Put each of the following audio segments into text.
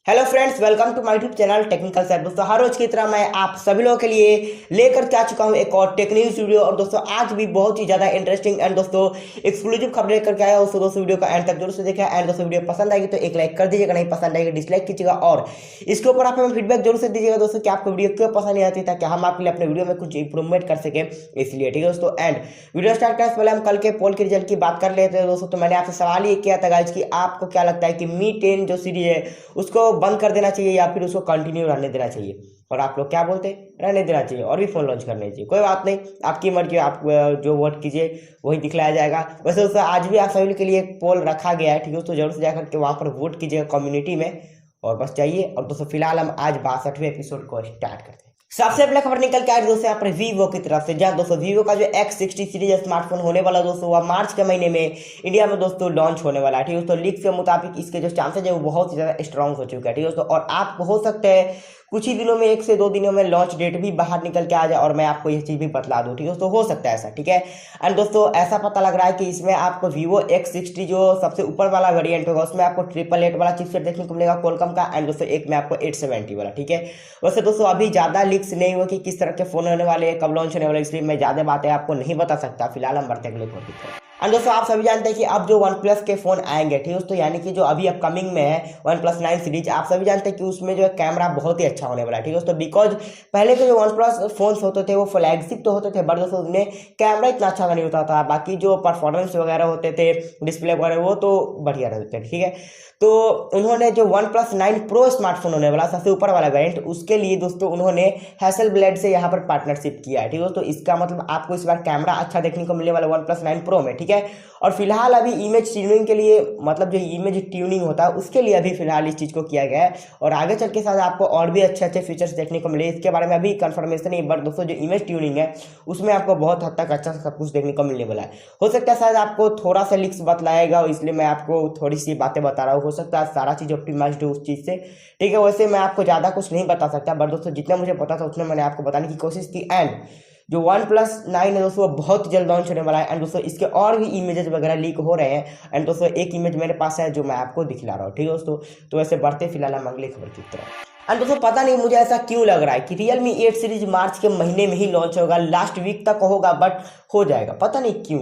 Hello friends, welcome to my YouTube channel Technical Saif. दोस्तों, हर रोज की तरह मैं आप सभी लोगों के लिए लेकर के आ चुका हूं एक और टेक न्यूज वीडियो। और दोस्तों, आज भी बहुत ही ज्यादा इंटरेस्टिंग एंड दोस्तों एक्सक्लूसिव खबर लेकर के आया हूं। दोस्तों वीडियो का एंड तक जरूर से देखा। एंड दोस्तों, वीडियो पसंद आएगी तो एक लाइक कर दीजिएगा, नहीं पसंद आएगी डिसलाइक कीजिएगा। और इसके ऊपर आप हमें फीडबैक जरूर से दीजिएगा दोस्तों कि आपको वीडियो क्यों पसंद नहीं आती, ताकि हम आपके लिए अपने वीडियो में कुछ इंप्रूवमेंट कर सके, इसलिए। ठीक है दोस्तों, एंड वीडियो स्टार्ट करने से पहले हम कल के पोल के रिजल्ट की बात कर लेते हैं दोस्तों। तो मैंने आपसे सवाल ये किया था गाइज कि आपको क्या लगता है कि मी 10 जो सीरीज है उसको बंद कर देना चाहिए या फिर उसको कंटिन्यू रहने देना चाहिए। और आप लोग क्या बोलते हैं? रहने देना चाहिए और भी फोन लॉन्च करने चाहिए। कोई बात नहीं, आपकी मर्जी, आप जो वोट कीजिए वही दिखलाया जाएगा। वैसे दोस्तों, आज भी आप सभी के लिए एक पोल रखा गया है, ठीक है। तो जरूर से जाकर के वहां पर वोट कीजिएगा कम्युनिटी में, और बस चाहिए। और दोस्तों, फिलहाल हम आज 62वें एपिसोड को स्टार्ट करते हैं। सबसे पहले खबर निकल के आ रही दोस्तों यहाँ पर वीवो की तरफ से, जहां दोस्तों वीवो का जो X60 सीरीज स्मार्टफोन होने वाला दोस्तों, वह मार्च के महीने में इंडिया में दोस्तों लॉन्च होने वाला है। ठीक है दोस्तों, लीक के मुताबिक इसके जो चांसेज है वो बहुत ही ज्यादा स्ट्रांग हो चुका है। ठीक है दोस्तों, और आपको हो सकता है कुछ ही दिनों में, 1 से 2 दिनों में लॉन्च डेट भी बाहर निकल के आ जाए, और मैं आपको ये चीज भी बतला दूं। ठीक है दोस्तों, हो सकता है ऐसा। ठीक है, एंड दोस्तों, ऐसा पता लग रहा है कि इसमें आपको वीवो X60 जो सबसे ऊपर वाला वेरिएंट होगा, उसमें आपको 888 वाला चिपसेट देखने को मिलेगा क्वालकॉम का। एंड दोस्तों, एक में आपको 870 वाला। ठीक है, वैसे दोस्तों अभी ज्यादा लीक्स नहीं हुआ कि किस तरह के फोन होने वाले हैं, कब लॉन्च होने वाले, इसलिए मैं ज्यादा बातें आपको नहीं बता सकता। फिलहाल हम बढ़ते अगले टॉपिक पर। एंड दोस्तों, आप सभी जानते हैं कि अब जो वन प्लस के फोन आएंगे, ठीक है दोस्तों, यानी कि जो अभी अपकमिंग में है OnePlus 9 सीरीज, आप सभी जानते हैं कि उसमें जो है कैमरा बहुत ही अच्छा होने वाला है। ठीक है दोस्तों, बिकॉज पहले के जो वन प्लस फोन्स होते थे वो फ्लैगशिप तो होते थे, बट दोस्तों उनमें कैमरा इतना अच्छा नहीं होता था। बाकी जो परफॉर्मेंस वगैरह होते थे, डिस्प्ले वगैरह, वो तो बढ़िया रहते थे। ठीक है, तो उन्होंने जो OnePlus 9 प्रो स्मार्टफोन होने वाला सबसे ऊपर वाला वेरिएंट, उसके लिए दोस्तों उन्होंने हैसेलब्लेड से यहाँ पर पार्टनरशिप किया है। ठीक है दोस्तों, इसका मतलब आपको इस बार कैमरा अच्छा देखने को मिलने वाला OnePlus 9 प्रो में। ठीक है, और फिलहाल अभी इमेज ट्यूनिंग के लिए, मतलब जो इमेज ट्यूनिंग होता है उसके लिए अभी फिलहाल इस चीज को किया गया है, और आगे चल के साथ आपको और भी अच्छे अच्छे फीचर्स देखने को मिले। इसके बारे में अभी कंफर्मेशन नहीं, बट दोस्तों जो इमेज ट्यूनिंग है उसमें आपको बहुत हद तक अच्छा सब कुछ देखने को मिलने वाला है। हो सकता है शायद आपको थोड़ा सा लीक्स बतलाएगा, इसलिए मैं आपको थोड़ी सी बातें बता रहा हूँ। हो सकता है सारा चीज ऑप्टिमाइज्ड हो उस चीज से। ठीक है, वैसे मैं आपको ज्यादा कुछ नहीं बता सकता, बट दोस्तों जितना मुझे पता था उतना मैंने आपको बताने की कोशिश की। एंड जो OnePlus 9 है दोस्तों, वो बहुत जल्द लॉन्च होने वाला है। एंड दोस्तों, इसके और भी इमेजेस वगैरह लीक हो रहे हैं। एंड दोस्तों, एक इमेज मेरे पास है जो मैं आपको दिखला रहा हूँ। ठीक है दोस्तों, तो वैसे बढ़ते फिलहाल हम अगली खबर की तरफ। एंड दोस्तों, पता नहीं मुझे ऐसा क्यों लग रहा है कि Realme 8 सीरीज मार्च के महीने में ही लॉन्च होगा, लास्ट वीक तक होगा, बट हो जाएगा। पता नहीं क्यों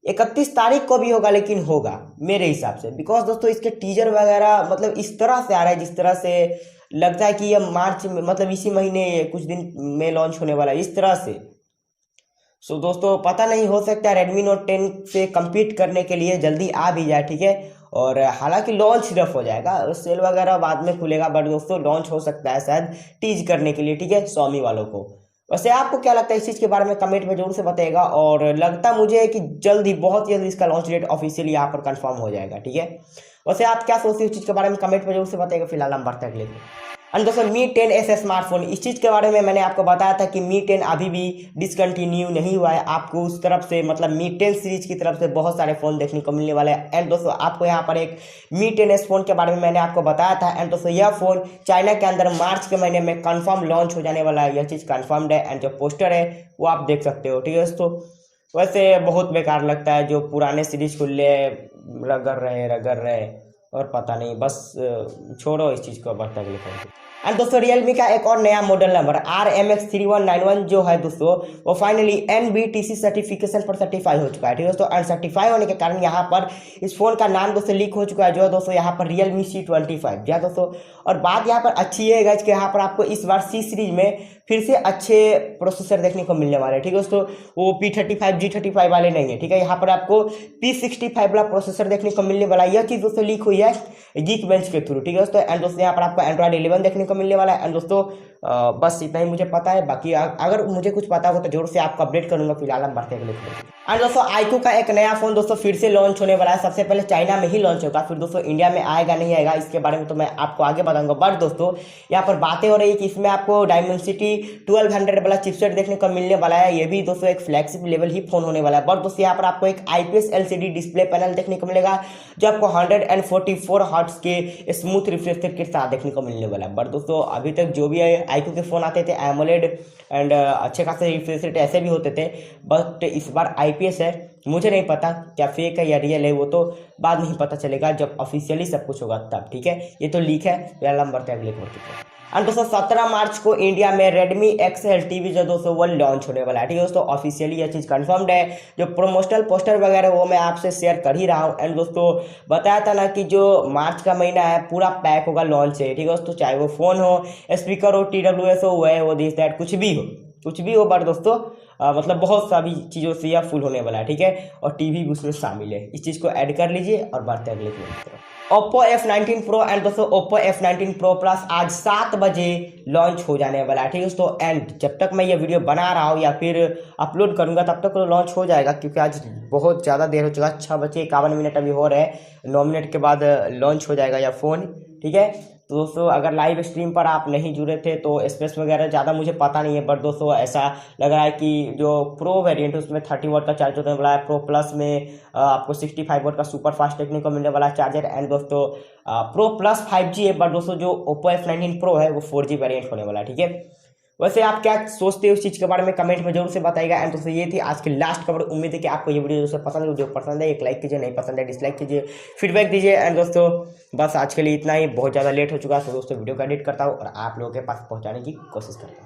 31 तारीख को भी होगा, लेकिन होगा मेरे हिसाब से। बिकॉज दोस्तों, इसके टीजर वगैरह मतलब इस तरह से आ रहा है, जिस तरह से लगता है कि ये मार्च में, मतलब इसी महीने कुछ दिन में लॉन्च होने वाला है, इस तरह से। सो दोस्तों, पता नहीं, हो सकता है Redmi Note 10 से compete करने के लिए जल्दी आ भी जाए। ठीक है, और हालांकि लॉन्च सिर्फ हो जाएगा, सेल वगैरह बाद में खुलेगा, बट दोस्तों लॉन्च हो सकता है शायद टीज करने के लिए। ठीक है, Xiaomi वालों को। वैसे आपको क्या लगता है इस चीज के बारे में कमेंट में जरूर से बताइएगा। और लगता मुझे है कि जल्दी, बहुत जल्दी इसका लॉन्च डेट ऑफिशियली यहाँ पर कंफर्म हो जाएगा। ठीक है, वैसे आप क्या सोचते हैं इस चीज के बारे में कमेंट में जरूर से बताइएगा। फिलहाल हम बढ़ते अगले। एंड दोस्तों, मी 10s स्मार्टफोन, इस चीज के बारे में मैंने आपको बताया था कि मी 10 अभी भी डिसकंटिन्यू नहीं हुआ है। आपको उस तरफ से, मतलब मी 10 सीरीज की तरफ से बहुत सारे फोन देखने को मिलने वाले हैं। एंड दोस्तों, आपको यहाँ पर एक मी 10s फोन के बारे में मैंने आपको बताया था। एंड दोस्तों, यह फोन चाइना के अंदर मार्च के महीने में कंफर्म लॉन्च हो जाने वाला है, यह चीज कंफर्म्ड है। एंड जो पोस्टर है वो आप देख सकते हो। ठीक है दोस्तों, वैसे बहुत बेकार लगता है जो पुराने सीरीज को ले रगड़ रहे, और पता नहीं, बस छोड़ो इस चीज को, बढ़ते अगले फोन। एंड दोस्तों, रियलमी का एक और नया मॉडल नंबर RMX3191 जो है दोस्तों, वो फाइनली NBTC सर्टिफिकेशन पर सर्टिफाई हो चुका है। ठीक है दोस्तों, सर्टिफाई होने के कारण यहाँ पर इस फोन का नाम दोस्तों लीक हो चुका है, जो है दोस्तों यहाँ पर Realme C25। जी हाँ दोस्तों, और बात यहाँ पर अच्छी है गाइस कि यहाँ पर आपको इस बार C सीरीज में फिर से अच्छे प्रोसेसर देखने को मिलने वाले हैं। ठीक है दोस्तों, वो P35 G35 वाले नहीं है। ठीक है, यहाँ पर आपको P65 वाला प्रोसेसर देखने को मिलने वाला है। यह चीज दोस्तों लीक हुई है Geekbench के थ्रू। ठीक है दोस्तों, एंड दोस्तों यहाँ पर आपको Android 11 देखने को मिलने वाला है। एंड दोस्तों, बस इतना ही मुझे पता है। बाकी अगर मुझे कुछ पता हो तो जरूर से आपको अपडेट करूंगा। फिलहाल हम बढ़ते अगले खबर। एंड दोस्तों, iQOO का एक नया फोन दोस्तों फिर से लॉन्च होने वाला है। सबसे पहले चाइना में ही लॉन्च होगा, फिर दोस्तों इंडिया में आएगा नहीं आएगा इसके बारे में तो मैं आपको आगे बताऊंगा। बट दोस्तों, यहाँ पर बातें हो रही है कि इसमें आपको Dimensity 1200 वाला चिपसेट देखने को मिलने वाला है। ये भी दोस्तों एक फ्लैगशिप लेवल ही फोन होने वाला है। बट दोस्तों, यहाँ पर आपको एक IPS LCD डिस्प्ले पैनल देखने को मिलेगा, जो आपको 144 हर्ट्ज के स्मूथ रिफ्रेश रेट के साथ देखने को मिलने वाला है। बट दोस्तों, अभी तक जो भी iQOO के फोन आते थे AMOLED एंड अच्छे खासे रिफ्रेश रेट ऐसे भी होते थे, बट इस बार IPS है। मुझे नहीं पता क्या फेक है या रियल है, वो तो बाद में ही पता चलेगा जब ऑफिशियली सब कुछ होगा तब, ठीक है। ये तो लीक है, पहला नंबर पे अगले खबर की तरफ। एंड दोस्तों 17 मार्च को इंडिया में Redmi XL टीवी जो दोस्तों वो लॉन्च होने वाला है, ठीक है दोस्तों। ऑफिशियली यह चीज़ कंफर्म्ड है। जो प्रमोशनल पोस्टर वगैरह वो मैं आपसे शेयर कर ही रहा हूँ। एंड दोस्तों बताया था ना कि जो मार्च का महीना है पूरा पैक होगा लॉन्च से, ठीक है दोस्तों। चाहे वो फ़ोन हो, स्पीकर हो, TWS हो, वह वो दिस दैट कुछ भी हो बट दोस्तों मतलब बहुत सारी चीज़ों से यह फुल होने वाला है, ठीक है। और टीवी भी उसमें शामिल है। इस चीज़ को ऐड कर लीजिए और बढ़ते अगले की तरफ। ओप्पो F19 Pro एंड दोस्तों ओप्पो F19 Pro Plus आज 7 बजे लॉन्च हो जाने वाला है, ठीक है दोस्तों। एंड जब तक मैं ये वीडियो बना रहा हूँ या फिर अपलोड करूँगा तब तक तो लॉन्च हो जाएगा, क्योंकि आज बहुत ज़्यादा देर हो चुका है। 6:51 अभी हो रहे हैं, 9 मिनट के बाद लॉन्च हो जाएगा यह फ़ोन, ठीक है। तो दोस्तों अगर लाइव स्ट्रीम पर आप नहीं जुड़े थे तो स्पेस वगैरह ज़्यादा मुझे पता नहीं है, बट दोस्तों ऐसा लग रहा है कि जो प्रो वेरिएंट है उसमें 30 वाट का चार्जर होने वाला है। प्रो प्लस में आपको 65 वाट का सुपर फास्ट टेक्निक को मिलने वाला चार्जर। एंड दोस्तों प्रो प्लस 5G है, बट दोस्तों जो ओप्पो F19 Pro है वो 4G वेरिएंट होने वाला है, ठीक है। वैसे आप क्या सोचते हो इस चीज़ के बारे में कमेंट में जरूर से बताइएगा। एंड दोस्तों ये थी आज की लास्ट खबर। उम्मीद है कि आपको ये वीडियो दोस्तों पसंद है। वीडियो पसंद है एक लाइक कीजिए, नहीं पसंद है डिसलाइक कीजिए, फीडबैक दीजिए। एंड दोस्तों बस आज के लिए इतना ही, बहुत ज़्यादा लेट हो चुका है तो दोस्तों वीडियो को एडिट करता हूँ और आप लोगों के पास पहुँचाने की कोशिश करता हूँ।